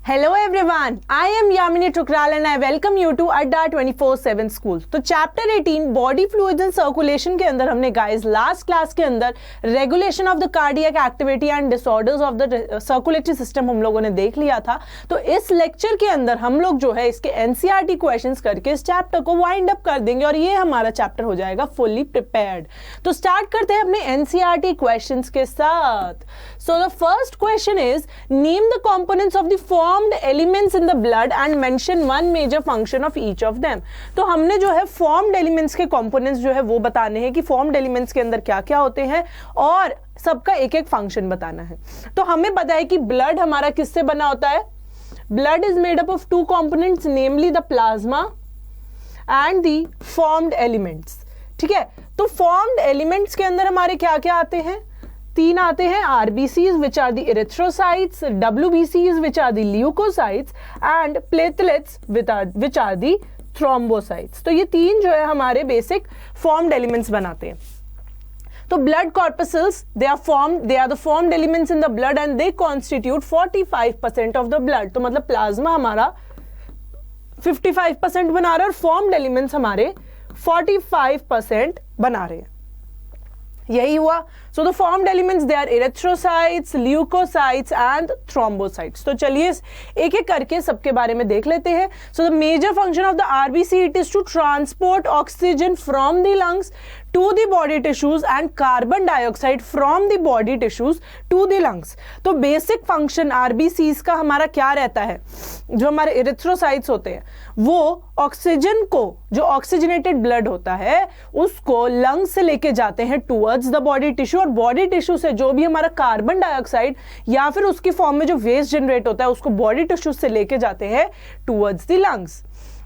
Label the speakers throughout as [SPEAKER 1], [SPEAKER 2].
[SPEAKER 1] Hello everyone, I am Yamini Tukral and I welcome you to Adda 24/7 School। तो chapter 18 body fluids and circulation के अंदर हमने guys last class के अंदर regulation of the cardiac activity and disorders of the circulatory system हम लोगों ने देख लिया था। तो इस लेक्चर के अंदर हम लोग जो है इसके एनसीईआरटी क्वेश्चंस करके इस चैप्टर को वाइंड अप कर देंगे और ये हमारा चैप्टर हो जाएगा फुल्ली प्रिपेयर्ड। तो स्टार्ट करते हैं अपने एनसीईआरटी क्वेश्चंस के साथ। So the first question is name the components of the formed elements in the blood and mention one major function of each of them। तो हमने जो है formed elements के components जो है वो बताने हैं कि formed elements के अंदर क्या क्या होते हैं और सबका एक एक फंक्शन बताना है। तो हमें पता है कि ब्लड हमारा किससे बना होता है। Blood is made up of two components namely the plasma and the formed elements। ठीक है, तो formed elements के अंदर हमारे क्या क्या आते हैं, तीन आते हैं, RBCs which are the erythrocytes, WBCs which are the leukocytes and platelets which are the thrombocytes। तो ये तीन जो है हमारे बेसिक formed elements बनाते हैं। तो blood corpuscles they are the formed elements in the blood and they constitute 45% of the blood। तो मतलब प्लाज्मा हमारा 55% बना रहा है और formed elements हमारे 45% बना रहे हैं। यही हुआ। So the formed elements they are erythrocytes, leucocytes and thrombocytes. तो चलिए एक एक करके सबके बारे में देख लेते हैं। So the major function of the RBC it is to transport oxygen from the lungs to the body tissues and carbon dioxide from the body tissues to the lungs. तो बेसिक फंक्शन आरबीसीज का हमारा क्या रहता है, जो हमारे erythrocytes होते हैं वो ऑक्सीजन को, जो ऑक्सीजनेटेड ब्लड होता है उसको लंग्स से लेके जाते हैं टुवर्ड्स द बॉडी टिश्यू और बॉडी टिश्यू से जो भी हमारा कार्बन डाइऑक्साइड या फिर उसकी फॉर्म में जो वेस्ट जनरेट होता है उसको बॉडी टिश्यू से लेके जाते हैं towards the lungs.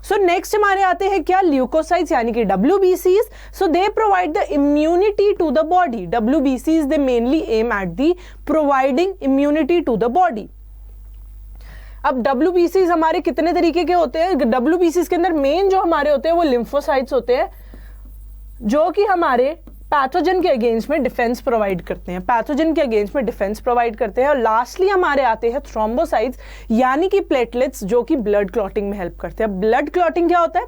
[SPEAKER 1] So next हमारे आते हैं क्या, ल्यूकोसाइट्स यानी कि WBCs। So they provide the immunity to the body. WBCs they mainly aim at the providing immunity to the body. अब WBCs हमारे कितने तरीके के होते हैं। WBCs के अंदर मेन जो हमारे होते हैं वो लिम्फोसाइट्स होते हैं जो कि हमारे पैथोजन के अगेंस्ट में डिफेंस प्रोवाइड करते हैं, पैथोजन के अगेंस्ट में डिफेंस प्रोवाइड करते हैं। और लास्टली हमारे आते हैं थ्रोम्बोसाइट्स यानी कि प्लेटलेट्स जो कि ब्लड क्लॉटिंग में हेल्प करते हैं। ब्लड क्लॉटिंग क्या होता है,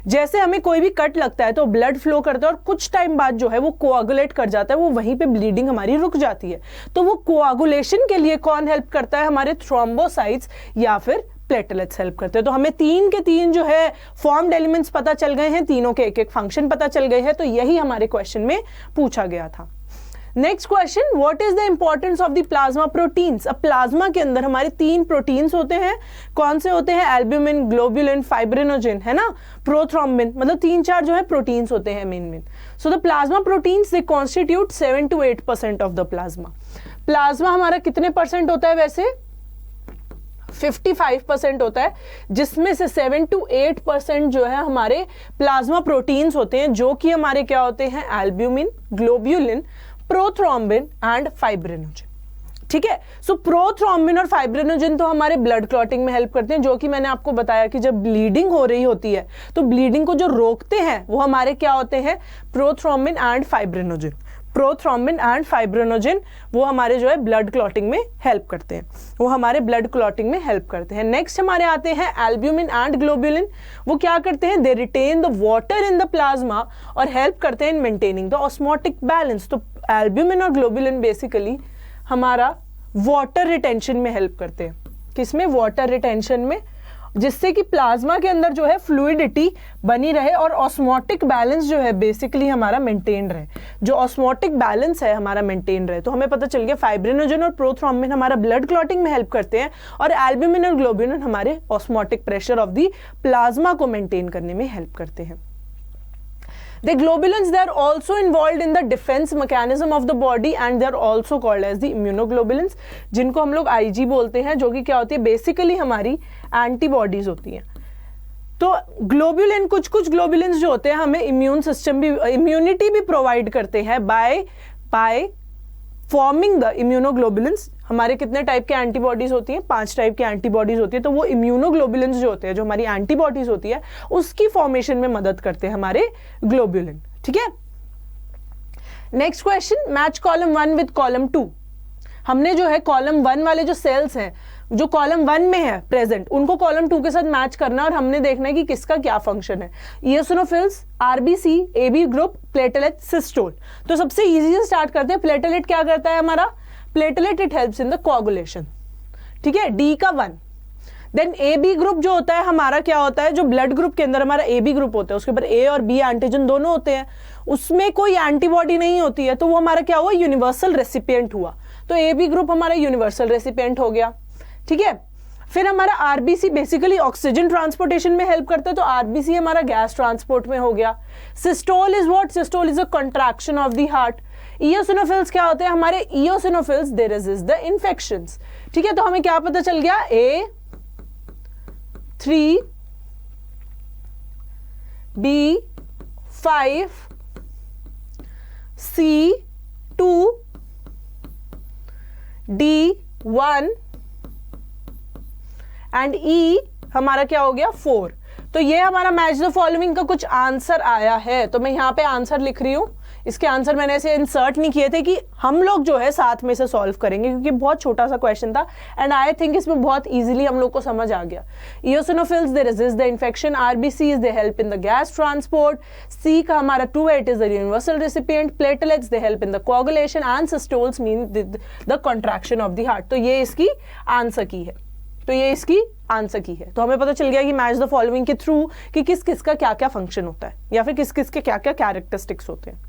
[SPEAKER 1] जैसे हमें कोई भी कट लगता है तो ब्लड फ्लो करता है और कुछ टाइम बाद जो है वो कोआगुलेट कर जाता है, वो वहीं पे ब्लीडिंग हमारी रुक जाती है। तो वो कोआगुलेशन के लिए कौन हेल्प करता है, हमारे थ्रोम्बोसाइट्स या फिर प्लेटलेट्स हेल्प करते हैं। तो हमें तीन के तीन जो है फॉर्म्ड एलिमेंट्स पता चल गए हैं, तीनों के एक एक फंक्शन पता चल गए हैं। तो यही हमारे क्वेश्चन में पूछा गया था। Next question, what is the importance of the plasma proteins. अब प्लाज्मा के अंदर हमारे तीन प्रोटीन्स होते हैं, कौन से होते हैं, एल्ब्यूमिन, ग्लोब्यूलिन, फाइब्रिनोजेन, है ना, प्रोथ्रोम्बिन, मतलब तीन चार जो है प्रोटीन्स होते हैं main. So the plasma proteins they constitute 7 to 8% of the plasma. Plasma हमारा कितने परसेंट होता है, वैसे 55% होता है, जिसमें से 7 to 8% जो है हमारे प्लाज्मा प्रोटीन्स होते हैं जो कि हमारे क्या होते हैं, albumin, globulin, prothrombin and fibrinogen. ठीक है, सो प्रोथ्रोम्बिन और फाइब्रिनोजेन तो हमारे ब्लड क्लॉटिंग में हेल्प करते हैं, जो कि मैंने आपको बताया कि जब ब्लीडिंग हो रही होती है तो ब्लीडिंग को जो रोकते हैं वो हमारे क्या होते हैं, prothrombin and fibrinogen. Prothrombin and fibrinogen वो हमारे जो है ब्लड क्लॉटिंग में हेल्प करते हैं, वो हमारे ब्लड क्लॉटिंग में हेल्प करते हैं। नेक्स्ट हमारे आते हैं एल्ब्यूमिन एंड ग्लोब्यूलिन। वो क्या करते हैं, they retain the water in the plasma और हेल्प करते हैं in maintaining the osmotic balance. तो एल्ब्यूमिन और ग्लोब्यूलिन बेसिकली हमारा वाटर रिटेंशन में हेल्प करते हैं, किसमें, वाटर रिटेंशन में, जिससे कि प्लाज्मा के अंदर जो है फ्लूइडिटी बनी रहे और ऑस्मोटिक बैलेंस जो है बेसिकली हमारा मेंटेन रहे, जो ऑस्मोटिक बैलेंस है हमारा मेंटेन रहे। तो हमें पता चल गया फाइब्रिनोजेन और प्रोथ्रोम्बिन हमारा ब्लड क्लॉटिंग में हेल्प करते हैं और एल्ब्यूमिन और ग्लोब्यूलिन हमारे osmotic pressure of the plasma को मेंटेन करने में हेल्प करते हैं। The globulins they are also involved in the defense mechanism of the body and they are also called as the immunoglobulins, जिनको हम लोग IG बोलते हैं, जो कि क्या होती है, बेसिकली हमारी एंटीबॉडीज होती हैं। तो ग्लोबुलिन, कुछ ग्लोबुलिन्स जो होते हैं हमें इम्यून सिस्टम भी, इम्यूनिटी भी प्रोवाइड करते हैं बाय फॉर्मिंग द इम्यूनोग्लोबुलिन्स। हमारे कितने टाइप के एंटीबॉडीज होती हैं, 5 टाइप की एंटीबॉडीज होती है। तो वो इम्यूनोग्लोबुलिन्स जो होते हैं, जो हमारी एंटीबॉडीज होती है, उसकी फॉर्मेशन में मदद करते हैं हमारे ग्लोबुलिन। ठीक है, next question, match column 1 with column 2। हमने जो है कॉलम 1 वाले जो सेल्स हैं जो कॉलम 1 में है प्रेजेंट, उनको कॉलम 2 के साथ मैच करना और हमने देखना है कि किसका क्या फंक्शन है। Eosinophils, RBC, AB group, platelet, systole. तो सबसे इजी से स्टार्ट करते हैं। प्लेटलेट क्या करता है हमारा? Platelet it helps in the coagulation, ठीक है, डी का 1। देन ए बी ग्रुप जो होता है हमारा क्या होता है? जो ब्लड ग्रुप के अंदर हमारा ए बी ग्रुप होता है, उसके ऊपर ए और बी एंटीजन दोनों होते हैं, उसमें कोई एंटीबॉडी नहीं होती है, तो वो हमारा क्या हुआ? यूनिवर्सल रेसिपिएंट हुआ। तो ए बी ग्रुप हमारा यूनिवर्सल रेसिपिएंट हो गया, ठीक है। फिर हमारा आरबीसी बेसिकली ऑक्सीजन ट्रांसपोर्टेशन में हेल्प करता है, तो आरबीसी हमारा गैस ट्रांसपोर्ट में हो गया। Systole is what? Systole is a contraction of the heart. Eosinophils क्या होते हैं हमारे? Eosinophils they resist the infections, ठीक है। तो हमें क्या पता चल गया? A3, B5, C2, D1 and E हमारा क्या हो गया? 4। तो ये हमारा मैच द फॉलोइंग का कुछ आंसर आया है। तो मैं यहां पे आंसर लिख रही हूं। इसके आंसर मैंने ऐसे इंसर्ट नहीं किए थे कि हम लोग जो है साथ में से सॉल्व करेंगे, क्योंकि बहुत छोटा सा क्वेश्चन था एंड आई थिंक इसमें बहुत इजीली हम लोग को समझ आ गया। Eosinophils they resist the infection, RBCs they help in the gas transport, सी का हमारा 2 it is the universal recipient, platelets they help in the coagulation and systoles mean the contraction of the heart. तो ये इसकी answer की है, तो ये इसकी आंसर की है। तो हमें पता चल गया कि मैच द फॉलोइंग के थ्रू कि किस किस का क्या क्या फंक्शन होता है या फिर किस किस के क्या क्या कैरेक्टरिस्टिक्स होते हैं।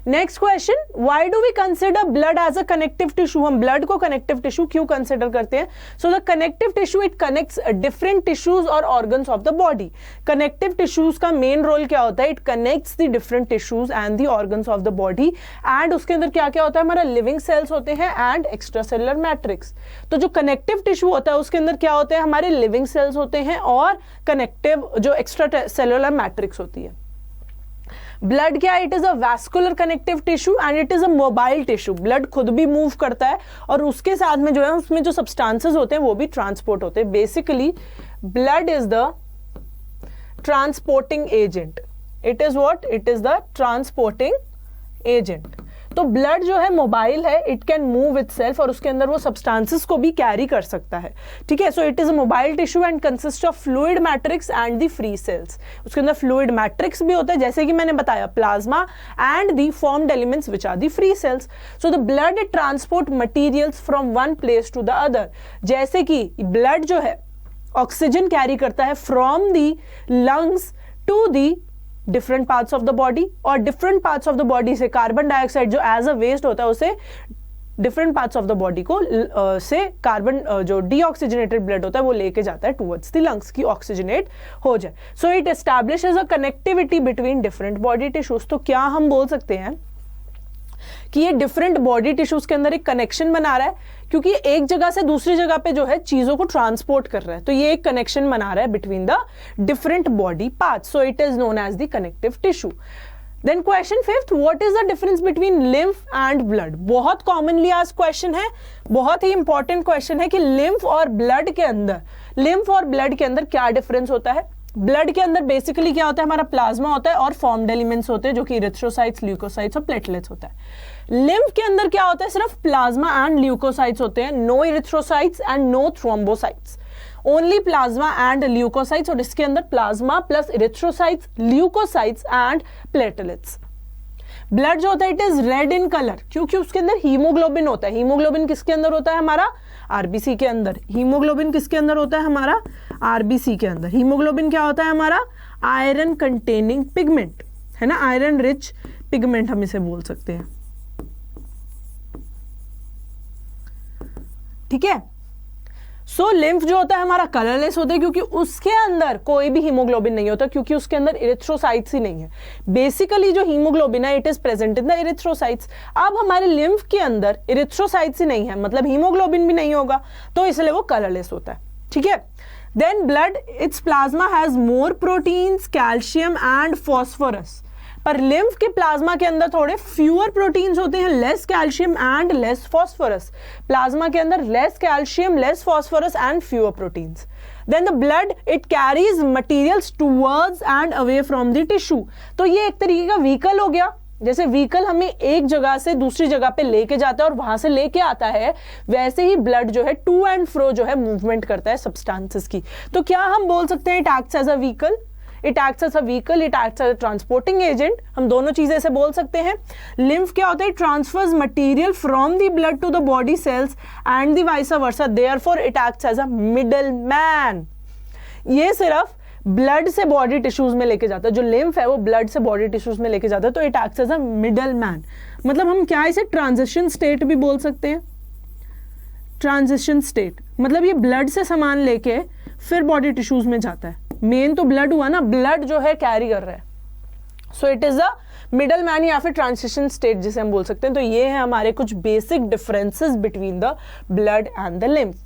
[SPEAKER 1] Next question, why do we consider blood as a connective tissue? हम ब्लड को कनेक्टिव टिश्यू क्यों कंसिडर करते हैं? So the connective tissue it connects different tissues और organs of the body. Connective tissues का मेन रोल क्या होता है? It connects the different tissues and the organs of the body and उसके अंदर क्या क्या होता है? हमारा लिविंग सेल्स होते हैं एंड एक्स्ट्रा सेलुलर मैट्रिक्स। तो जो कनेक्टिव टिश्यू होता है उसके अंदर क्या होते हैं? हमारे लिविंग सेल्स होते हैं और कनेक्टिव जो एक्स्ट्रा सेलुलर मैट्रिक्स होती है। ब्लड क्या है? It is a vascular connective tissue and it is a mobile tissue. Blood खुद भी मूव करता है और उसके साथ में जो है उसमें जो सब्सटेंसेस होते हैं वो भी ट्रांसपोर्ट होते हैं। Basically blood is the transporting agent. It is what? It is the transporting agent. तो ब्लड जो है मोबाइल है, इट कैन मूव इटसेल्फ और उसके अंदर वो सब्सटेंसेस को भी कैरी कर सकता है, ठीक है। So it is a mobile tissue and consist of fluid matrix and the free cells. उसके अंदर फ्लूइड मैट्रिक्स भी होता है, जैसे कि मैंने बताया plasma and the formed elements which are the free cells. So the blood it transport materials from one place to the other. जैसे कि ब्लड जो है ऑक्सीजन कैरी करता है from the lungs to the different parts of the body, और different parts of the body से carbon dioxide जो as a waste होता है उसे different parts of the body को से कार्बन जो डीऑक्सीजनेटेड ब्लड होता है वो लेके जाता है टुवर्ड्स द लंग्स की ऑक्सीजनेट हो जाए। So it establishes a connectivity between different body tissues. तो क्या हम बोल सकते हैं कि ये डिफरेंट बॉडी टिश्यूज के अंदर एक कनेक्शन बना रहा है, क्योंकि एक जगह से दूसरी जगह पे जो है चीजों को ट्रांसपोर्ट कर रहा है, तो ये एक कनेक्शन बना रहा है between the different body parts. So it is known as the connective tissue. Then question 5th, what is the difference between lymph and blood? बहुत कॉमनली आज क्वेश्चन है, बहुत ही इंपॉर्टेंट क्वेश्चन है कि लिम्फ और ब्लड के अंदर क्या डिफरेंस होता है। ब्लड के अंदर बेसिकली क्या होता है? हमारा प्लाज्मा होता है और फॉर्म्ड एलिमेंट्स होते हैं जो कि इरिथ्रोसाइट्स, ल्यूकोसाइट्स और प्लेटलेट्स होता है। लिम्फ के अंदर क्या होता है? सिर्फ प्लाज्मा एंड ल्यूकोसाइट्स होते हैं, no erythrocytes and no thrombocytes, only plasma and leucocytes. और इसके अंदर plasma plus erythrocytes, leucocytes and platelets. Blood जो होता है it is red in colour, क्योंकि उसके अंदर हीमोग्लोबिन होता है। हीमोग्लोबिन किसके अंदर होता है? हमारा आरबीसी के अंदर। हीमोग्लोबिन किसके अंदर होता है? हमारा आरबीसी के अंदर। हीमोग्लोबिन क्या होता है? हमारा आयरन कंटेनिंग पिगमेंट है ना, आयरन रिच पिगमेंट हम इसे बोल सकते हैं, ठीक है। सो लिम्फ जो होता है हमारा कलरलेस होता है, क्योंकि उसके अंदर कोई भी हीमोग्लोबिन नहीं होता, क्योंकि उसके अंदर इरिथ्रोसाइट्स ही नहीं है। बेसिकली जो हीमोग्लोबिन है it is present in the erythrocytes. अब हमारे लिम्फ के अंदर इरिथ्रोसाइट्स ही नहीं है, मतलब हीमोग्लोबिन भी नहीं होगा, तो इसलिए वो कलरलेस होता है, ठीक है। Then blood its plasma has more proteins, calcium and phosphorus. पर लिम्फ के प्लाज्मा के अंदर थोड़े फ्यूअर प्रोटीन्स होते हैं, less calcium and less phosphorus. Plasma के अंदर less calcium, less phosphorus and fewer proteins. Then the blood it carries materials towards and away from the tissue. तो ये एक तरीके का व्हीकल हो गया जैसे व्हीकल हमें एक जगह से दूसरी जगह पे लेके जाता है और वहां से लेके आता है, वैसे ही ब्लड जो है टू एंड फ्रो जो है मूवमेंट करता है सब्सटेंसेस की। तो क्या हम बोल सकते हैं it acts as a vehicle, it acts as a vehicle, it acts as a transporting agent, हम दोनों चीजें ऐसे बोल सकते हैं। लिम्फ क्या होता है, transfers material from the blood to the body cells and the vice versa, therefore it acts as a middle man. ये सिर्फ ब्लड से बॉडी टिश्यूज में लेके जाता है, जो लिम्फ है वो ब्लड से बॉडी टिश्यूज में लेके जाता है, तो it acts as a middle man. मतलब हम क्या इसे ट्रांजिशन स्टेट भी बोल सकते हैं, ट्रांजिशन स्टेट मतलब ये ब्लड से सामान लेके फिर बॉडी टिश्यूज में जाता है। मेन तो ब्लड हुआ ना, ब्लड जो है कैरी कर रहा है, so it is a middle man या फिर ट्रांजिशन स्टेट जिसे हम बोल सकते हैं। तो ये है हमारे कुछ basic differences between the blood and the lymph.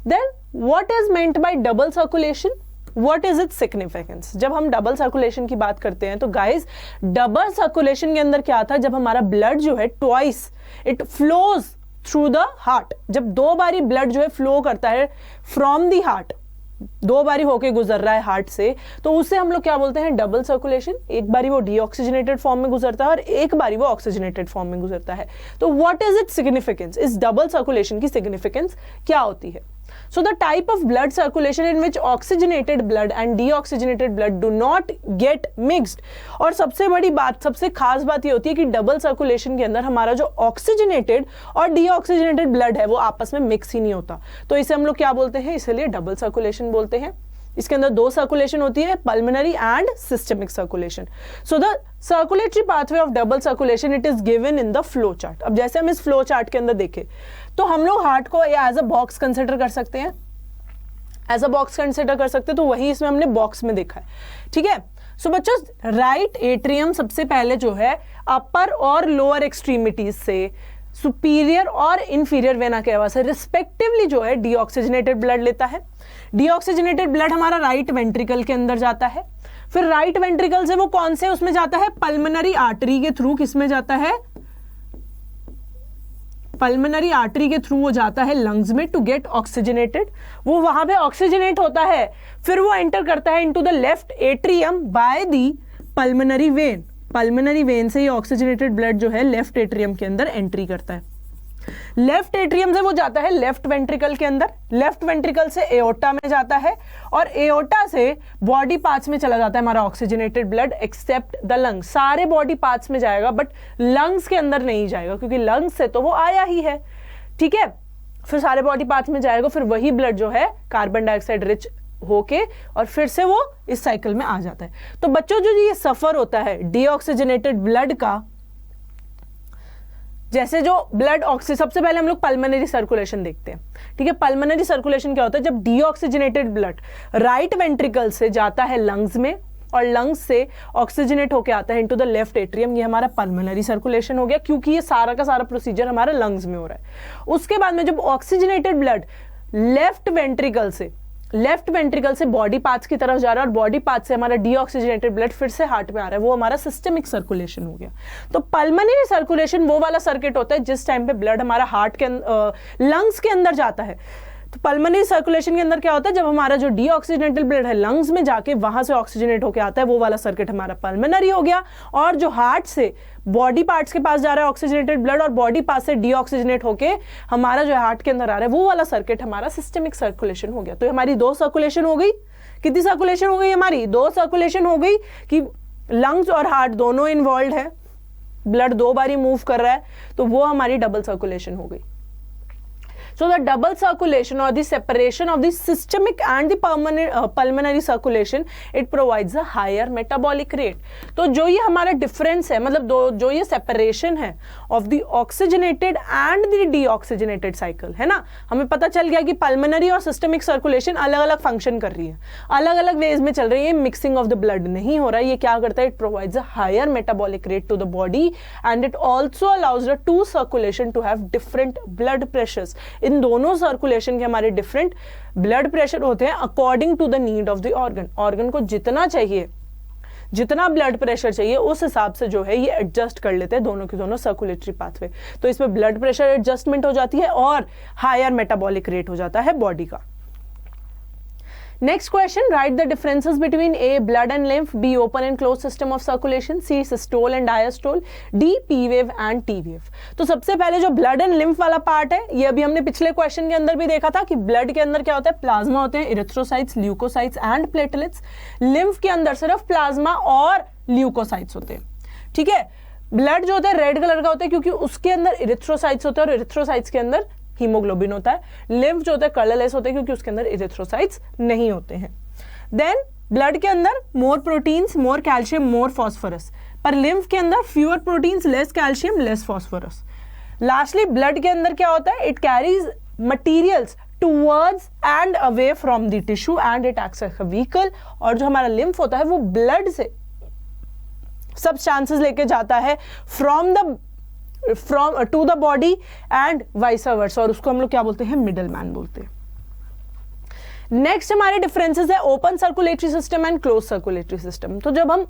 [SPEAKER 1] Then what is meant by double circulation, what is its significance. जब हम डबल सर्कुलेशन की बात करते हैं तो गाइज डबल सर्कुलेशन के अंदर क्या था, जब हमारा ब्लड जो है twice it flows through the heart, जब दो बारी ब्लड जो है फ्लो करता है फ्रॉम द हार्ट, दो बारी होके गुजर रहा है हार्ट से, तो उसे हम लोग क्या बोलते हैं, डबल सर्कुलेशन। एक बारी वो डीऑक्सीजनेटेड फॉर्म में गुजरता है और एक बारी वो ऑक्सीजनेटेड फॉर्म में गुजरता है। तो व्हाट इज इट्स सिग्निफिकेंस, इस डबल सर्कुलेशन की सिग्निफिकेंस क्या होती है। So the type of blood circulation in which oxygenated blood and deoxygenated blood do not get mixed। और सबसे बड़ी बात, सबसे खास बात ये होती है कि डबल सर्कुलेशन के अंदर हमारा जो ऑक्सीजनेटेड और डीऑक्सीजनेटेड ब्लड है वो आपस में मिक्स ही नहीं होता, तो इसे हम लोग क्या बोलते हैं, इसलिए डबल सर्कुलेशन बोलते हैं। इसके अंदर दो सर्कुलेशन होती है, pulmonary and systemic circulation. So the circulatory pathway of double circulation it is given in the flow chart. अब जैसे हम इस फ्लो चार्ट के अंदर देखें तो हम लोग हार्ट को एज अ बॉक्स कंसिडर कर सकते हैं, एज अ बॉक्स कंसिडर कर सकते हैं, तो वही इसमें हमने बॉक्स में देखा है, ठीक है। सो बच्चों राइट एट्रियम सबसे पहले जो है अपर और लोअर एक्सट्रीमिटीज से सुपीरियर और इंफीरियर वेना केवा से रिस्पेक्टिवली जो है डीऑक्सीजनेटेड ब्लड लेता है। डीऑक्सीजनेटेड ब्लड हमारा राइट वेंट्रिकल के अंदर जाता है, फिर राइट वेंट्रिकल से वो कौन से उसमें जाता है, पल्मोनरी आर्टरी के थ्रू, किसमें जाता है, पल्मोनरी आर्टरी के थ्रू वो जाता है लंग्स में टू गेट ऑक्सीजनेटेड, वो वहां पे ऑक्सीजनेट होता है, फिर वो एंटर करता है into the left atrium by the pulmonary vein. Pulmonary vein से ये ऑक्सीजनेटेड ब्लड जो है लेफ्ट एट्रियम के अंदर एंट्री करता है। लेफ्ट एट्रियम से वो जाता है लेफ्ट वेंट्रिकल के अंदर, लेफ्ट वेंट्रिकल से एओर्टा में जाता है और एओर्टा से बॉडी पार्ट्स में चला जाता है हमारा oxygenated blood except the lungs. सारे बॉडी पार्ट्स में जाएगा बट लंग्स के अंदर नहीं जाएगा, क्योंकि लंग्स से तो वो आया ही है, ठीक है। फिर सारे बॉडी पार्ट्स में जाएगा, फिर वही ब्लड जो है कार्बन डाइऑक्साइड रिच होके और फिर से वो इस साइकिल में आ जाता है। तो बच्चों जो ये सफर होता है डीऑक्सीजनेटेड ब्लड का, जैसे जो ब्लड सबसे पहले हम लोग पल्मोनरी सर्कुलेशन देखते हैं, ठीक है। पल्मोनरी सर्कुलेशन क्या होता है, जब डीऑक्सीजनेटेड ब्लड राइट वेंट्रिकल से जाता है लंग्स में और लंग्स से ऑक्सीजनेट होकर आता है इनटू द लेफ्ट एट्रियम, ये हमारा पल्मोनरी सर्कुलेशन हो गया, क्योंकि ये सारा का सारा प्रोसीजर हमारे लंग्स में हो रहा है। उसके बाद में जब ऑक्सीजनेटेड ब्लड लेफ्ट वेंट्रिकल से बॉडी पार्ट्स की तरफ जा रहा है और बॉडी पार्ट से हमारा डीऑक्सीजनेटेड ब्लड फिर से हार्ट में आ रहा है, वो हमारा सिस्टमिक सर्कुलेशन हो गया। तो पल्मोनरी सर्कुलेशन वो वाला सर्किट होता है जिस टाइम पे ब्लड हमारा हार्ट के लंग्स के अंदर जाता है। तो पल्मोनरी सर्कुलेशन के अंदर क्या होता है, जब हमारा जो डीऑक्सीजनेटेड ब्लड है लंग्स में जाके वहां से ऑक्सीजनेट होकर आता है, वो वाला सर्किट हमारा पल्मोनरी हो गया। और जो हार्ट से बॉडी पार्ट्स के पास जा रहा है ऑक्सीजनेटेड ब्लड और बॉडी पार्ट से डीऑक्सीजनेट होके हमारा जो हार्ट के अंदर आ रहा है, वो वाला सर्किट हमारा सिस्टमिक सर्कुलेशन हो गया। तो हमारी दो सर्कुलेशन हो गई, कितनी सर्कुलेशन हो गई हमारी, दो सर्कुलेशन हो गई कि लंग्स और हार्ट दोनों इन्वॉल्व है, ब्लड दो बारी मूव कर रहा है, तो वो हमारी डबल सर्कुलेशन हो गई। So the double circulation or the separation of the systemic and the pulmonary circulation, it provides a higher metabolic rate। तो जो ये हमारा difference है, मतलब जो ये separation है of the oxygenated and the deoxygenated cycle है ना, हमें पता चल गया कि pulmonary और systemic circulation अलग अलग function कर रही है, अलग अलग ways में चल रही है, mixing of the blood नहीं हो रहा है। ये क्या करता है, it provides a higher metabolic rate to the body and it also allows the two circulation to have different blood pressures। इन दोनों सर्कुलेशन के हमारे डिफरेंट ब्लड प्रेशर होते हैं according to the need of the organ. Organ को जितना चाहिए, जितना blood pressure चाहिए उस हिसाब से जो है ये एडजस्ट कर लेते हैं दोनों के दोनों सर्कुलेटरी पाथवे। तो इसमें ब्लड प्रेशर एडजस्टमेंट हो जाती है और हायर मेटाबॉलिक रेट हो जाता है बॉडी का। Next question, write the differences between A, blood and lymph, B, open and closed system of circulation, C, systole and diastole, D, P wave and T wave. तो सबसे पहले जो blood and lymph वाला part है, ये अभी हमने पिछले क्वेश्चन के अंदर भी देखा था कि blood के अंदर क्या होता है, प्लाज्मा होते हैं, erythrocytes, leucocytes and platelets. lymph के अंदर सिर्फ प्लाज्मा और ल्यूकोसाइट्स होते हैं. ठीक है, ब्लड जो होता है रेड कलर का होता है क्योंकि उसके अंदर इरिथ्रोसाइट्स होते हैं और इरिथ्रोसाइट्स के अंदर हीमोग्लोबिन होता है. लिम्फ जो होता है कलरलेस होते हैं क्योंकि उसके अंदर इरिथ्रोसाइट्स नहीं होते हैं. देन ब्लड के अंदर more proteins, more calcium, more phosphorus, पर लिम्फ के अंदर fewer proteins, less calcium, less phosphorus. Lastly blood के अंदर क्या होता है, it carries materials towards and away from the tissue and it acts as a vehicle. और जो हमारा लिम्फ होता है वो ब्लड से सब्सटेंसेस लेके जाता है from to the body and vice versa, और उसको हम लोग क्या बोलते हैं, मिडल मैन बोलते हैं. नेक्स्ट हमारे डिफरेंसेस है open circulatory system and close circulatory system. तो जब हम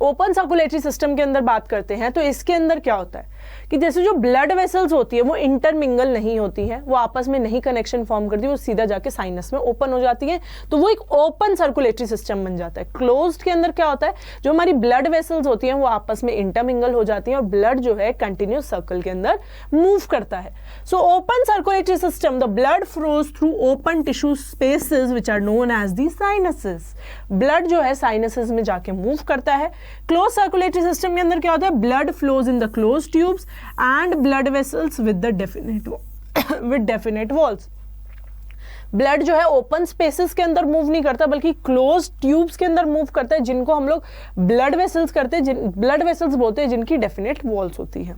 [SPEAKER 1] ओपन सर्कुलेटरी सिस्टम के अंदर बात करते हैं तो इसके अंदर क्या होता है कि जैसे जो ब्लड वेसल्स होती है वो इंटरमिंगल नहीं होती है, वो आपस में नहीं कनेक्शन फॉर्म करती है, वो सीधा जाके साइनस में ओपन हो जाती है, तो वो एक ओपन सर्कुलेटरी सिस्टम बन जाता है. क्लोज्ड के अंदर क्या होता है, जो हमारी ब्लड वेसल्स होती हैं वो आपस में इंटरमिंगल हो जाती हैं और ब्लड जो है कंटिन्यूस सर्कल के अंदर मूव करता है. So open circulatory system, the blood flows through open tissue spaces which are known as the sinuses. Blood जो है साइनसेस में जाके मूव करता है. क्लोज सर्कुलेटरी सिस्टम के अंदर क्या होता है, blood flows in the close tubes and blood vessels with definite walls. Blood जो है ओपन स्पेसेस के अंदर मूव नहीं करता बल्कि क्लोज ट्यूब्स के अंदर मूव करता है, जिनको हम लोग ब्लड वेसल्स करते हैं, ब्लड वेसल्स बोलते हैं, जिनकी डेफिनेट वॉल्स होती है.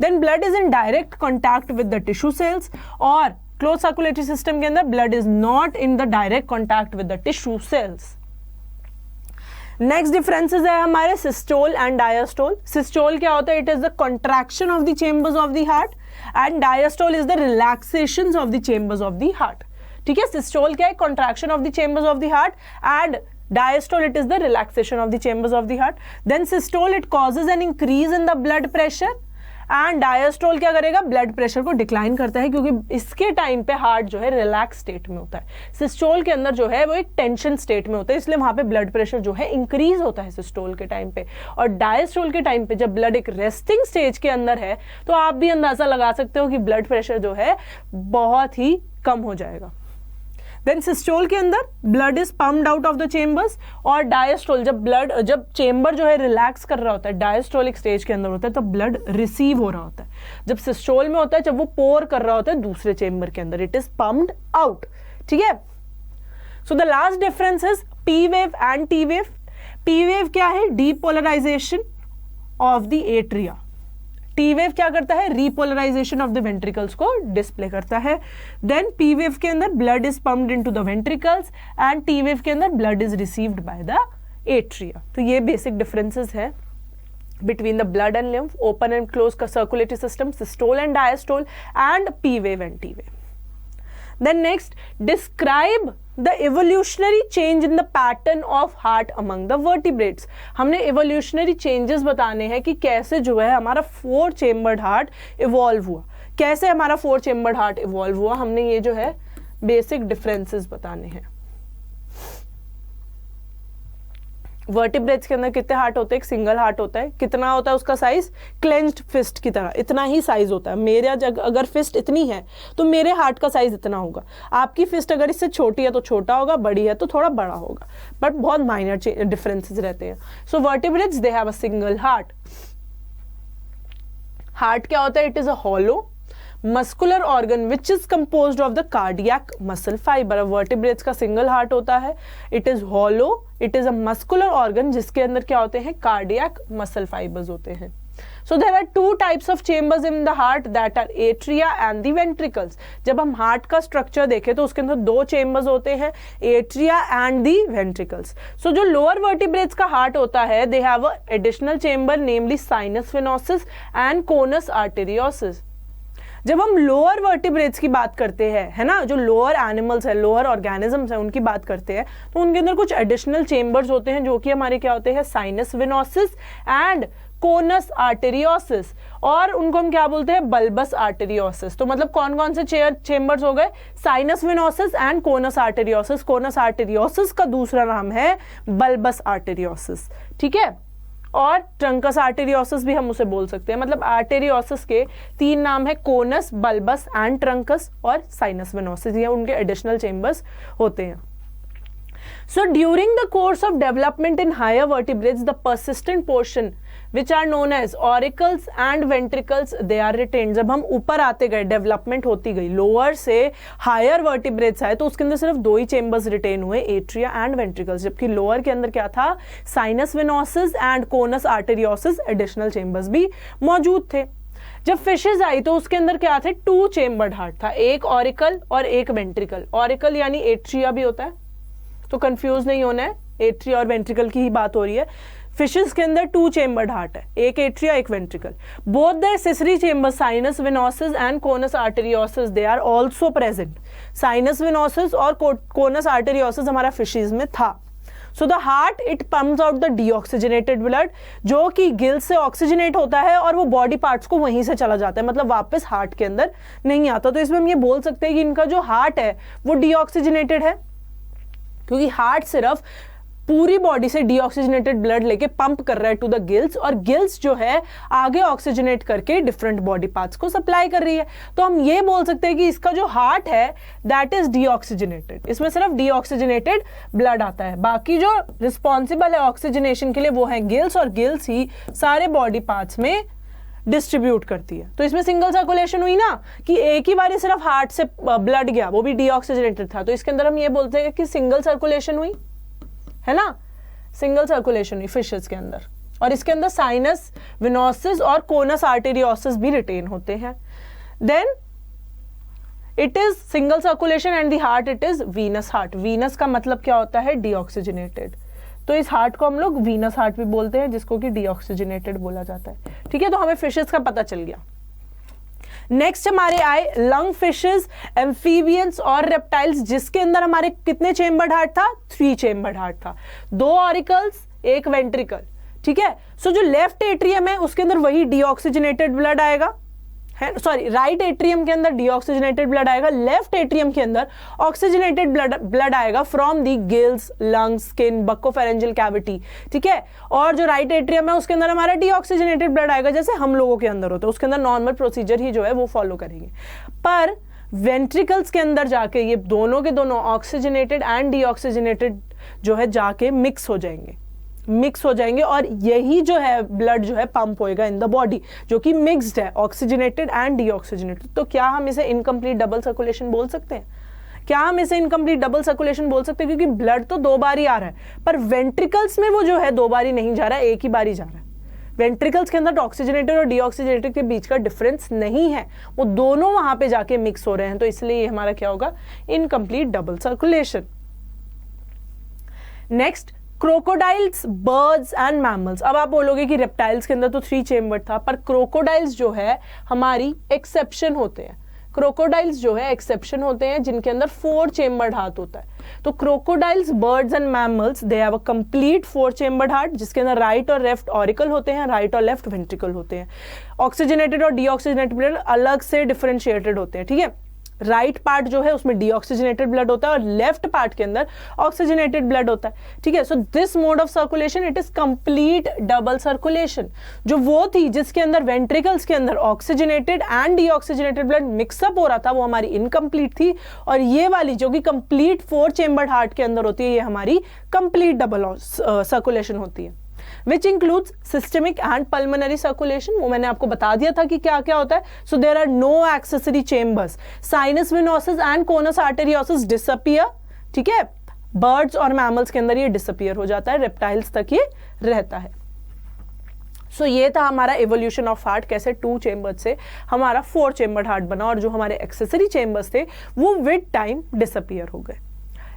[SPEAKER 1] Then blood is in direct contact with the tissue cells, और क्लोज सर्कुलेटरी सिस्टम के अंदर blood is not in the direct contact with the tissue cells. Next differences है हमारे सिस्टोल एंड डायस्टोल. सिस्टोल क्या होता है, it is the contraction of the chambers of the heart and diastole is the relaxation of the chambers of the heart. ठीक है, systole क्या है, contraction of the chambers of the heart and diastole it is the relaxation of the chambers of the heart. Then systole it causes an increase in the blood pressure and diastole क्या करेगा, blood pressure को decline करता है क्योंकि इसके time पे heart जो है रिलैक्स स्टेट में होता है. सिस्टोल के अंदर जो है वो एक टेंशन स्टेट में होता है, इसलिए वहां पे ब्लड प्रेशर जो है इंक्रीज होता है सिस्टोल के टाइम पे. और डायस्टोल के टाइम पे जब ब्लड एक रेस्टिंग स्टेज के अंदर है तो आप भी अंदाजा लगा सकते हो कि ब्लड प्रेशर जो है बहुत ही कम हो जाएगा. देन सिस्टोल के अंदर blood is pumped out of the chambers, और डायस्टोल जब चेंबर जो है रिलैक्स कर रहा होता है, डायस्टोलिक स्टेज के अंदर होता है, तो ब्लड रिसीव हो रहा होता है. जब सिस्टोल में होता है, जब वो पोर कर रहा होता है दूसरे चेंबर के अंदर, इट इज पम्प्ड आउट. ठीक है, so the last difference is P wave and T wave. P wave क्या है, depolarisation of the atria. T wave क्या करता है, रीपोलराइजेशन ऑफ द वेंट्रिकल्स को डिस्प्ले करता है. देन पी वेव के अंदर blood is pumped into the ventricles and T wave के अंदर blood is received by the atria. तो ये बेसिक डिफरेंसेस है between the blood and lymph, open and closed circulatory system, systole and diastole, and P wave and T wave. Then next, describe the evolutionary change in the pattern of heart among the vertebrates. हमने evolutionary changes बताने हैं कि कैसे जो है हमारा 4 chambered heart evolve हुआ, कैसे हमारा 4 chambered heart evolve हुआ. हमने ये जो है basic differences बताने हैं. वर्टिब्रेट्स के अंदर कितने हार्ट होते हैं, एक सिंगल हार्ट होता है. कितना होता है उसका साइज, क्लेंज्ड फिस्ट की तरह इतना ही साइज होता है. मेरा अगर फिस्ट इतनी है तो मेरे हार्ट का साइज इतना होगा. आपकी फिस्ट अगर इससे छोटी है तो छोटा होगा, बड़ी है तो थोड़ा बड़ा होगा, बट बहुत माइनर डिफरेंसेस रहते हैं. So vertebrates they have a single heart. Heart क्या होता है, it is a hollow muscular organ which is composed of the cardiac muscle fibre. Vertebrates का सिंगल हार्ट होता है, it is hollow, it is a muscular organ जिसके अंदर क्या होते हैं, कार्डियक मसल फाइबर्स होते हैं. So there are 2 types of chambers in the heart, that are atria and the ventricles. जब हम हार्ट का स्ट्रक्चर देखें तो उसके अंदर 2 चेम्बर्स होते हैं, atria and the ventricles. So जो लोअर वर्टिब्रेट्स का हार्ट होता है, they have a additional chamber namely sinus venosus and conus arteriosus. जब हम लोअर वर्टिब्रेट्स की बात करते हैं, है ना, जो लोअर एनिमल्स है, लोअर ऑर्गेनिजम्स है, उनकी बात करते हैं तो उनके अंदर कुछ एडिशनल चेम्बर्स होते हैं जो कि हमारे क्या होते हैं, sinus venosus and conus arteriosus, और उनको हम क्या बोलते हैं, बल्बस आर्टेरियोसिस। तो मतलब कौन कौन से चेंबर्स हो गए, sinus venosus and conus arteriosus. Conus arteriosus का दूसरा नाम है बल्बस आर्टेरियोसिस, ठीक है। और ट्रंकस आर्टेरियोसिस भी हम उसे बोल सकते हैं। मतलब आर्टेरियोसिस के 3 नाम है, कोनस, बल्बस एंड ट्रंकस, और साइनस वेनोसिस, ये उनके एडिशनल चेंबर्स होते हैं। So during the course of development in higher vertebrates, the persistent portion which are known as auricles and ventricles, they are retained। जब हम ऊपर आते गए, डेवलपमेंट होती गई, लोअर से हायर वर्टिब्रेट्स आए, तो उसके अंदर सिर्फ 2 ही चेंबर्स रिटेन हुए, एट्रिया एंड वेंट्रिकल्स, जबकि लोअर के अंदर क्या था, sinus venosus and conus arteriosus, additional chambers भी मौजूद थे। जब फिशेज आई तो उसके अंदर क्या थे, 2 चेंबर्ड हार्ट था, एक ऑरिकल और एक वेंट्रिकल। ऑरिकल यानी एट्रिया भी होता है, तो कंफ्यूज नहीं होना है, एट्रिया और वेंट्रिकल की ही बात हो रही है। फिशेस के अंदर 2 चेंबर्ड हार्ट है, एक एट्रिया एक ventricle. Both the accessory chamber sinus venosus and conus arteriosus, they are also present. Sinus venosus और कोनस आर्टेरियोसिस हमारा फिशेज में था। So the heart it pumps out the deoxygenated blood, जो कि गिल से ऑक्सीजनेट होता है और वो बॉडी पार्ट्स को वहीं से चला जाता है, मतलब वापस हार्ट के अंदर नहीं आता। तो इसमें हम ये बोल सकते हैं कि इनका जो हार्ट है वो डीऑक्सीजनेटेड है, क्योंकि हार्ट सिर्फ पूरी बॉडी से डीऑक्सीजनेटेड ब्लड लेके पंप कर रहा है टू द गिल्स, और गिल्स जो है आगे ऑक्सीजनेट करके डिफरेंट बॉडी पार्ट्स को सप्लाई कर रही है। तो हम ये बोल सकते हैं कि इसका जो हार्ट है दैट इज डीऑक्सीजनेटेड, इसमें सिर्फ डीऑक्सीजनेटेड ब्लड आता है। बाकी जो रिस्पॉन्सिबल है ऑक्सीजनेशन के लिए वो है गिल्स, और गिल्स ही सारे बॉडी पार्ट्स में डिस्ट्रीब्यूट करती है। तो इसमें सिंगल सर्कुलेशन हुई ना, कि एक ही बारी सिर्फ हार्ट से ब्लड गया, वो भी डीऑक्सीजनेटेड था, तो इसके अंदर हम ये बोलते हैं कि सिंगल सर्कुलेशन हुई, है ना, सिंगल सर्कुलेशन हुई फिशेस के अंदर। और इसके अंदर साइनस वेनोसिस और कोनस आर्टेरियोसिस भी रिटेन होते हैं। Then it is single circulation and the heart it is venous heart. Venous का मतलब क्या होता है, डीऑक्सीजनेटेड। तो इस हार्ट को हम लोग वीनस हार्ट भी बोलते हैं, जिसको कि डीऑक्सीजनेटेड बोला जाता है, ठीक है। तो हमें फिशेस का पता चल गया। नेक्स्ट हमारे आए लंग फिशेस, एम्फीबियंस और रेप्टाइल्स, जिसके अंदर हमारे कितने चेंबर्ड हार्ट था, 3 चेंबर्ड हार्ट था, 2 ऑरिकल्स एक वेंट्रिकल, ठीक है। सो जो लेफ्ट एट्रियम है उसके अंदर वही डीऑक्सीजनेटेड ब्लड आएगा, है, सॉरी, राइट एट्रियम के अंदर डीऑक्सीजनेटेड ब्लड आएगा, लेफ्ट एट्रियम के अंदर ऑक्सीजनेटेड ब्लड आएगा from the gills, lungs, skin, buccopharyngeal cavity, ठीक है। और जो राइट एट्रियम है उसके अंदर हमारा डीऑक्सीजनेटेड ब्लड आएगा, जैसे हम लोगों के अंदर होता है, उसके अंदर नॉर्मल प्रोसीजर ही जो है वो फॉलो करेंगे। पर वेंट्रिकल्स के अंदर जाके ये दोनों के दोनों ऑक्सीजनेटेड एंड डीऑक्सीजनेटेड जो है जाके मिक्स हो जाएंगे, और यही जो है ब्लड जो है पंप होएगा इन द बॉडी, जो कि मिक्स्ड है, ऑक्सीजनेटेड एंड डीऑक्सीजनेटेड। तो क्या हम इसे इनकम्प्लीट डबल सर्कुलेशन बोल सकते हैं? क्या हम इसे इनकम्प्लीट डबल सर्कुलेशन बोल सकते हैं? क्योंकि ब्लड तो 2 बार ही आ रहा है, पर वेंट्रिकल्स में वो जो है 2 बार ही नहीं जा रहा है, एक ही बार ही जा रहा है। वेंट्रिकल्स के अंदर ऑक्सीजनेटेड और डीऑक्सीजनेटेड के बीच का डिफरेंस नहीं है, वो दोनों वहां पे जाके मिक्स हो रहे हैं, तो इसलिए ये हमारा क्या होगा, incomplete double circulation. Next, crocodiles, birds and mammals. अब आप बोलोगे कि रेप्टाइल्स के अंदर तो 3 चेंबर था, पर क्रोकोडाइल्स जो है हमारी एक्सेप्शन होते हैं। क्रोकोडाइल्स जो है एक्सेप्शन होते हैं, जिनके अंदर 4 चेंबर्ड हार्ट होता है। तो crocodiles, birds and mammals, they have a complete 4 chambered heart, जिसके अंदर राइट और लेफ्ट ऑरिकल होते हैं, राइट और लेफ्ट वेंट्रिकल होते हैं। ऑक्सीजनेटेड और डीऑक्सीजनेटेड ब्लड अलग से डिफरेंशिएटेड होते हैं, ठीक है। राइट पार्ट जो है उसमें डीऑक्सीजनेटेड ब्लड होता है और लेफ्ट पार्ट के अंदर ऑक्सीजनेटेड ब्लड होता है, ठीक है। So this mode of circulation it is complete double circulation. जो वो थी जिसके अंदर वेंट्रिकल्स के अंदर oxygenated and deoxygenated blood mix up हो रहा था, वो हमारी इनकम्प्लीट थी, और ये वाली जो कि कंप्लीट 4 चेंबर्ड हार्ट के अंदर होती है, ये हमारी कंप्लीट डबल सर्कुलेशन होती है, which includes systemic and pulmonary circulation। वो मैंने आपको बता दिया था कि क्या क्या होता है। So there are no accessory chambers, sinus venosus and conus arteriosus disappear, ठीक है। बर्ड्स और मैमल्स के अंदर ये डिसअपियर हो जाता है, रेप्टाइल्स तक ये रहता है। सो ये था हमारा एवोल्यूशन ऑफ हार्ट, कैसे 2 चेंबर्स से हमारा 4 चेंबर्ड हार्ट बना, और जो हमारे एक्सेसरी चेंबर्स थे वो विद टाइम डिसअपियर हो गए।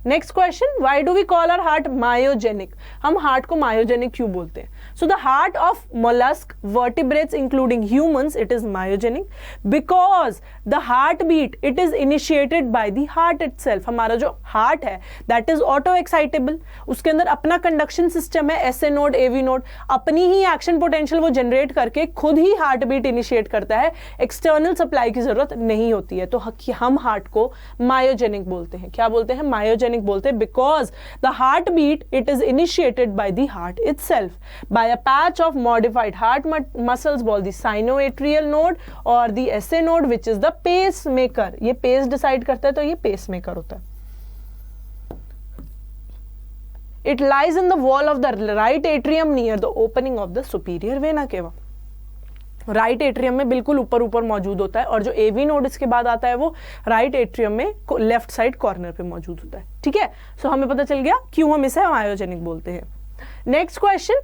[SPEAKER 1] Next question, why do we call our heart myogenic? हम हार्ट को मायोजेनिक क्यों बोलते हैं? So the heart of mollusc, vertebrates including humans, it is myogenic because the heart beat it is initiated by the heart itself. हमारा जो heart है that is auto excitable, उसके अंदर अपना कंडक्शन सिस्टम है, एसए नोड, एवी नोड, अपनी ही action potential वो generate करके खुद ही हार्ट बीट इनिशिएट करता है, एक्सटर्नल सप्लाई की जरूरत नहीं होती है. तो हम हार्ट को मायोजेनिक बोलते हैं. क्या बोलते हैं? मायोजेनिक बोलते हैं because the heart beat it is initiated by the heart itself by a patch of modified heart muscles बोल द साइनोएट्रियल नोड और the SA node which is the pacemaker. ये पेस डिसाइड करता है, तो ये pace maker होता है. It lies in the wall of the right atrium near the opening of the superior vena cava. Right atrium में बिल्कुल ऊपर ऊपर मौजूद होता है, और जो एवी नोड इसके बाद आता है वो राइट एट्रियम में लेफ्ट साइड कॉर्नर पे मौजूद होता है. ठीक है, सो हमें पता चल गया क्यों हम इसे मायोजेनिक बोलते हैं. Next question,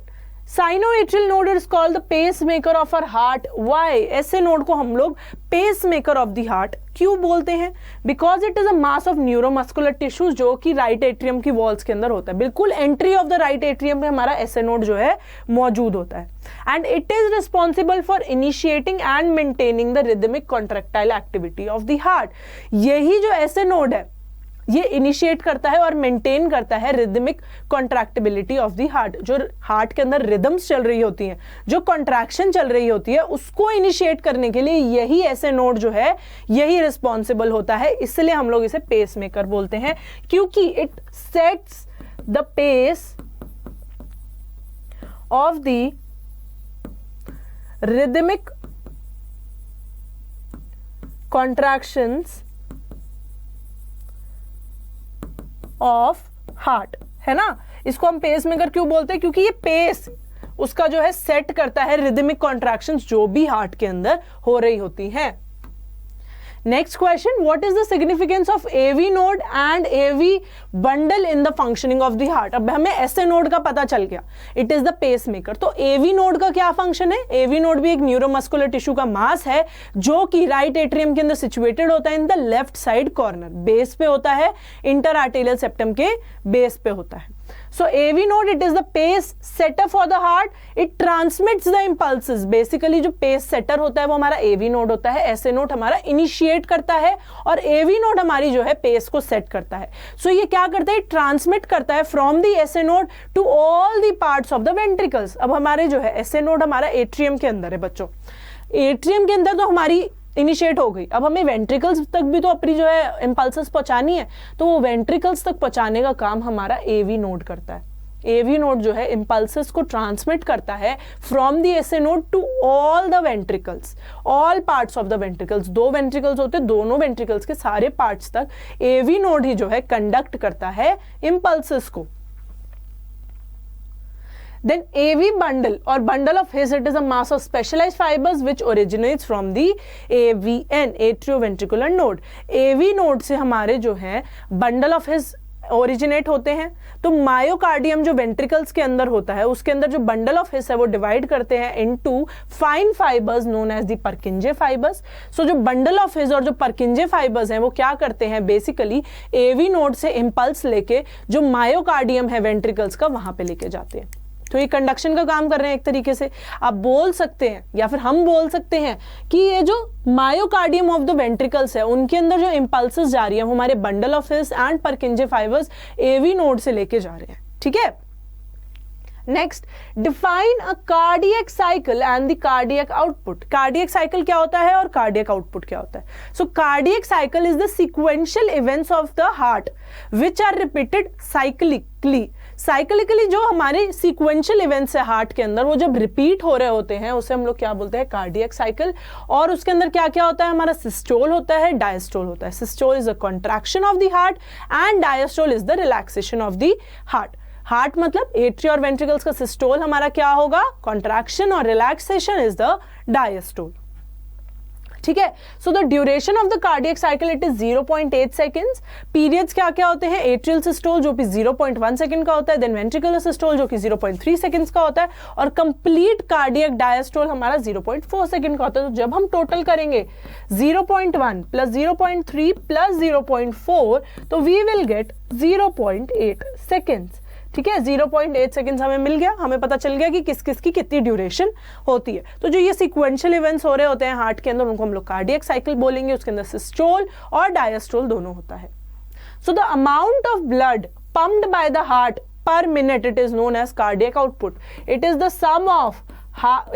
[SPEAKER 1] sinoatrial node is called the pacemaker of our heart. Why? ऐसे नोड को हम लोग pacemaker of the heart क्यों बोलते हैं? Because it is a mass of neuromuscular tissue जो कि राइट एट्रियम की वॉल्स के अंदर होता है. बिल्कुल entry of the right atrium में हमारा ऐसे नोड जो है मौजूद होता है. And it is responsible for initiating and maintaining the rhythmic contractile activity of the heart. यही जो ऐसे नोड है ये इनिशिएट करता है और मेंटेन करता है rhythmic contractibility of the heart. जो हार्ट के अंदर रिदम्स चल रही होती हैं, जो कॉन्ट्रैक्शन चल रही होती है, उसको इनिशिएट करने के लिए यही ऐसे नोड जो है यही रिस्पॉन्सिबल होता है. इसलिए हम लोग इसे पेस मेकर बोलते हैं, क्योंकि it sets the pace of the rhythmic contractions of heart, है ना. इसको हम पेस मेकर क्यों बोलते हैं? क्योंकि ये पेस उसका जो है सेट करता है रिदमिक कॉन्ट्रैक्शंस जो भी हार्ट के अंदर हो रही होती हैं. Next question, what is the significance of AV node and AV bundle in the functioning of the heart? अब हमें एसए नोड का पता चल गया, it is the pacemaker. तो एवी नोड का क्या फंक्शन है? एवी नोड भी एक न्यूरोमस्कुलर टिश्यू का मास है जो कि राइट एट्रियम के अंदर सिचुएटेड होता है in the left side corner. Base पे होता है, इंटर आर्टेरियल सेप्टम के बेस पे होता है. So AV node it is the pace setter for the heart. It transmits the impulses. Basically जो pace setter होता है वो हमारा AV node होता है. SA node हमारा initiate करता है और AV node हमारी जो है pace को set करता है. So ये क्या करता है? transmit करता है from the SA node to all the parts of the ventricles. अब हमारे जो है SA node हमारा atrium के अंदर है बच्चों. atrium के अंदर तो हमारी इनिशिएट हो गई. अब हमें वेंट्रिकल्स तक भी तो अपनी जो है इंपल्सेस पहुंचानी है, तो वो वेंट्रिकल्स तक पहुंचाने का काम हमारा एवी नोड करता है. एवी नोड जो है इंपल्सेस को ट्रांसमिट करता है from the SA node to all the ventricles, all parts of the ventricles. 2 ventricles होते हैं, दोनों वेंट्रिकल्स के सारे पार्ट्स तक एवी नोड ही जो है कंडक्ट करता है इंपल्सेस को. Then AV bundle or bundle of His, it is a mass of specialized fibers which originates from the AVN, atrioventricular node. AV node से हमारे जो है bundle of His ओरिजिनेट होते हैं. तो मायोकार्डियम जो वेंट्रिकल्स के अंदर होता है उसके अंदर जो बंडल ऑफ हिस है वो डिवाइड करते हैं into fine fibres known as the Purkinje fibres. So जो बंडल ऑफ हिस और जो परकिंजे फाइबर्स हैं वो क्या करते हैं? बेसिकली एवी नोड से इंपल्स लेके जो मायोकार्डियम है वेंट्रिकल्स का वहां पे लेके जाते हैं. तो ये कंडक्शन का काम कर रहे हैं एक तरीके से. आप बोल सकते हैं या फिर हम बोल सकते हैं कि ये जो मायोकार्डियम ऑफ द वेंट्रिकल्स है उनके अंदर जो इंपल्सेस जा रही है हमारे bundle of His and Purkinje fibres AV node से लेके जा रहे हैं. ठीक है. Next, define a cardiac cycle and the cardiac output. Cardiac cycle क्या होता है और कार्डियक आउटपुट क्या होता है? So cardiac cycle is the sequential events of the heart which are repeated cyclically जो हमारे सीक्वेंशियल इवेंट्स है हार्ट के अंदर वो जब रिपीट हो रहे होते हैं उसे हम लोग क्या बोलते हैं? Cardiac cycle. और उसके अंदर क्या क्या होता है? हमारा सिस्टोल होता है, डायस्टोल होता है. Systole is the contraction of the heart and diastole is the relaxation of the heart. Heart मतलब एट्रिया और वेंट्रिकल्स का सिस्टोल हमारा क्या होगा? कॉन्ट्रैक्शन, और रिलैक्सेशन इज द डायस्टोल. ठीक है. So the duration of the cardiac cycle it is 0.8 seconds. Periods क्या क्या होते हैं? एट्रियल सिस्टोल जो कि 0.1 सेकंड का होता है, देन वेंट्रिकुलर सिस्टोल जो कि 0.3 सेकंड्स का होता है, और कंप्लीट कार्डियक डायस्टोल हमारा 0.4 सेकंड का होता है. तो जब हम टोटल करेंगे 0.1 प्लस 0.3 प्लस 0.4 तो वी विल गेट 0.8 सेकेंड्स. ठीक है, 0.8 सेकंड्स हमें मिल गया. हमें पता चल गया कि किस किस की कितनी ड्यूरेशन होती है. तो जो ये सीक्वेंशियल इवेंट्स हो रहे होते हैं हार्ट के अंदर उनको हम लोग कार्डियक साइकिल बोलेंगे. उसके अंदर सिस्टोल और डायस्टोल दोनों होता है. So the amount of blood pumped bye the heart per minute it is known as cardiac output. It is the sum of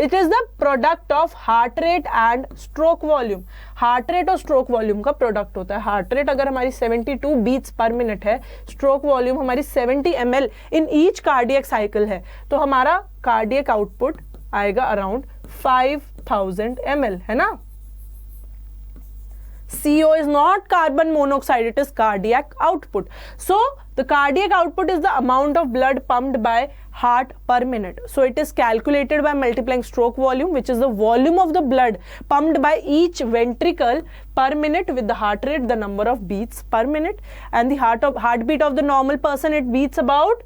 [SPEAKER 1] it is the product of heart rate and stroke volume. Heart rate और stroke volume का product होता है. Heart rate अगर हमारी 72 beats पर minute है, stroke volume हमारी 70 ml in each cardiac cycle है, तो हमारा कार्डियक आउटपुट आएगा अराउंड 5000 ml, है ना. CO is not carbon monoxide, it is cardiac output. So the cardiac output is the amount of blood pumped by heart per minute. So it is calculated by multiplying stroke volume, which is the volume of the blood pumped by each ventricle per minute, with the heart rate, the number of beats per minute, and the heartbeat of the normal person, it beats about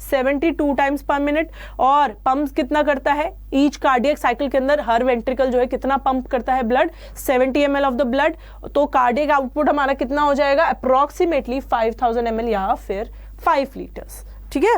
[SPEAKER 1] 72 times पर minute. और pump कितना करता है each cardiac cycle के अंदर? हर ventricle जो है कितना पंप करता है blood? 70 ml of the blood. तो कार्डियक आउटपुट हमारा कितना हो जाएगा? अप्रोक्सीमेटली 5000 ml या फिर 5 लीटर्स. ठीक है.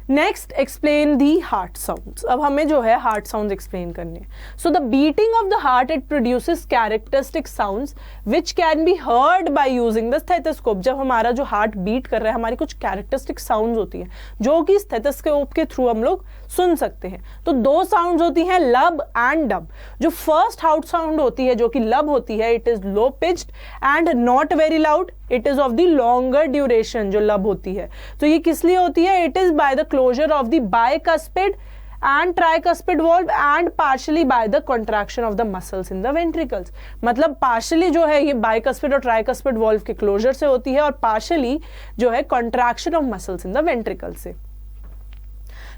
[SPEAKER 1] Next explain the heart sounds. अब हमें जो है हार्ट साउंड्स एक्सप्लेन करने हैं. So the beating of the heart it produces characteristic sounds which can be heard by using the stethoscope. जब हमारा जो हार्ट बीट कर रहा है हमारी कुछ कैरेक्टरिस्टिक साउंड्स होती हैं जो कि स्टेथोस्कोप के थ्रू हम लोग सुन सकते हैं. तो दो साउंड्स होती हैं, लब एंड डब. जो फर्स्ट हार्ट साउंड होती है जो कि लब होती है, it is low pitched and not very loud. It is of the longer duration जो लब होती है. तो ये किस लिए होती है? It is by the closure of the bicuspid and tricuspid valve and partially by the contraction of the muscles in the ventricles. मतलब partially जो है ये bicuspid और tricuspid valve के closure से होती है और partially जो है contraction of muscles in the ventricles से.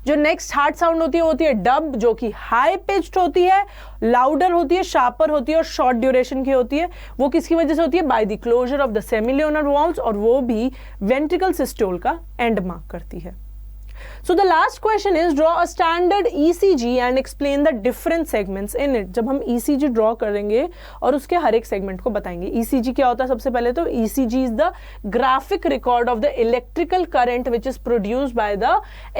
[SPEAKER 1] जो नेक्स्ट हार्ट साउंड होती है डब, जो कि हाई पिच्ड होती है, लाउडर होती है, शार्पर होती है और शॉर्ट ड्यूरेशन की होती है. वो किसकी वजह से होती है? By the closure of the semilunar valves, और वो भी वेंट्रिकल सिस्टोल का एंड मार्क करती है. So the last question is draw a standard ECG and explain the different segments in it. जब हम ECG draw करेंगे और उसके हर एक सेगमेंट को बताएंगे. ECG क्या होता है? सबसे पहले तो ECG is the graphic record of the electrical current which is produced by the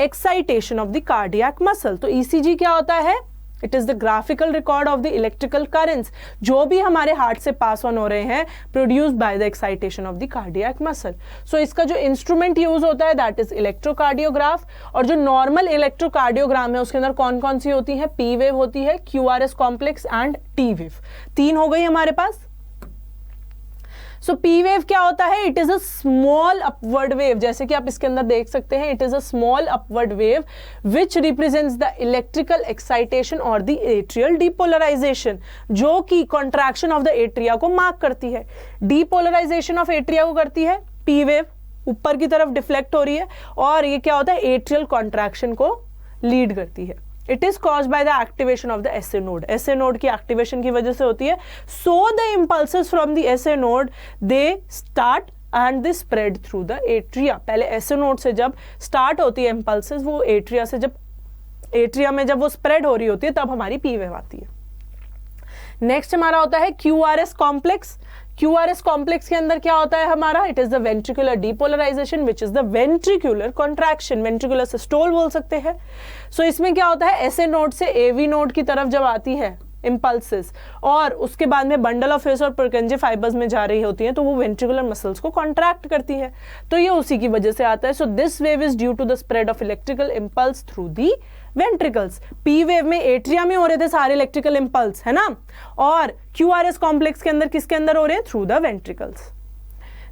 [SPEAKER 1] excitation of the cardiac muscle. तो ECG क्या होता है? It is the graphical record of the electrical currents जो भी हमारे हार्ट से पास ऑन हो रहे हैं, produced by the excitation of the cardiac muscle. So इसका जो इंस्ट्रूमेंट यूज होता है दैट इज इलेक्ट्रोकार्डियोग्राफ. और जो नॉर्मल इलेक्ट्रोकार्डियोग्राम है उसके अंदर कौन कौन सी होती है? पी वेव होती है, QRS complex and T wave. 3 हो गई हमारे पास. सो पी वेव क्या होता है? It is a small upward wave. जैसे कि आप इसके अंदर देख सकते हैं, it is a small upward wave which represents the electrical excitation और द एट्रियल डीपोलराइजेशन, जो कि कॉन्ट्रैक्शन ऑफ द एट्रिया को मार्क करती है. डीपोलराइजेशन ऑफ एट्रिया को करती है पी वेव, ऊपर की तरफ डिफ्लेक्ट हो रही है, और ये क्या होता है? एट्रियल कॉन्ट्रैक्शन को लीड करती है. It is caused by the activation of the SA node. SA node की activation की वजह से होती है. So the impulses from the SA node they start and they spread through the atria. पहले SA node से जब start होती है impulses, वो atria से जब atria में जब वो spread हो रही होती है तब हमारी P wave आती है. नेक्स्ट हमारा होता है QRS कॉम्प्लेक्स. QRS कॉम्प्लेक्स के अंदर क्या होता है हमारा? It is the ventricular depolarization which is the ventricular contraction, ventricular systole बोल सकते हैं. सो इसमें क्या होता है? SA नोड से AV नोड की तरफ जब आती है इम्पल्सेस और उसके बाद में बंडल ऑफ हेयर्स और पुरकेंजे फाइबर्स में जा रही होती हैं, तो वो वेंट्रिकुलर मसल्स को कॉन्ट्रैक्ट करती है. तो ये उसी की वजह से आता है. So this wave is due to the spread of electrical impulse through the ventricles. P wave में एट्रिया में हो रहे थे सारे इलेक्ट्रिकल इम्पल्स, है ना, और QRS कॉम्प्लेक्स के अंदर किसके अंदर हो रहे हैं? Through the ventricles.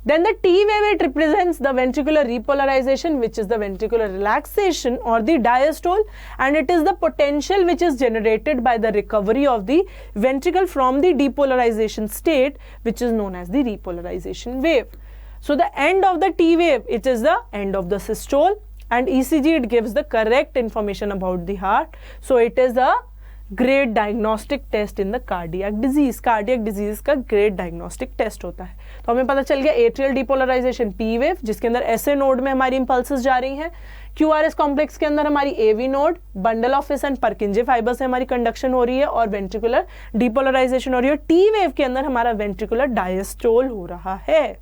[SPEAKER 1] Then the T wave, it represents the ventricular repolarization, which is the ventricular relaxation or the diastole, and it is the potential which is generated by the recovery of the ventricle from the depolarization state, which is known as the repolarization wave. So the end of the T wave, it is the end of the systole, and ECG, it gives the correct information about the heart. So it is a great diagnostic test in the cardiac disease. Cardiac disease का great diagnostic test होता है। तो हमें पता चल गया atrial depolarisation P wave, जिसके अंदर एसए नोड में हमारी इंपल्सेस जा रही हैं। क्यूआरएस कॉम्प्लेक्स के अंदर हमारी AV node, bundle of His and Purkinje fibre से हमारी कंडक्शन हो रही है और वेंट्रिकुलर डिपोलराइजेशन हो रही है। टी वेव के अंदर हमारा वेंट्रिकुलर डायस्टोल हो रहा है।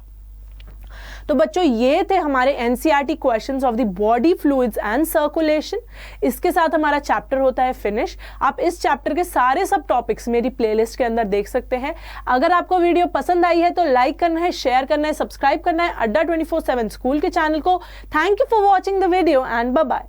[SPEAKER 1] तो बच्चों ये थे हमारे NCERT questions of the body fluids and circulation. इसके साथ हमारा चैप्टर होता है फिनिश। आप इस चैप्टर के सारे सब टॉपिक्स मेरी प्लेलिस्ट के अंदर देख सकते हैं। अगर आपको वीडियो पसंद आई है तो लाइक करना है, शेयर करना है, सब्सक्राइब करना है अड्डा 24/7 स्कूल के चैनल को। Thank you for watching the video and bye bye.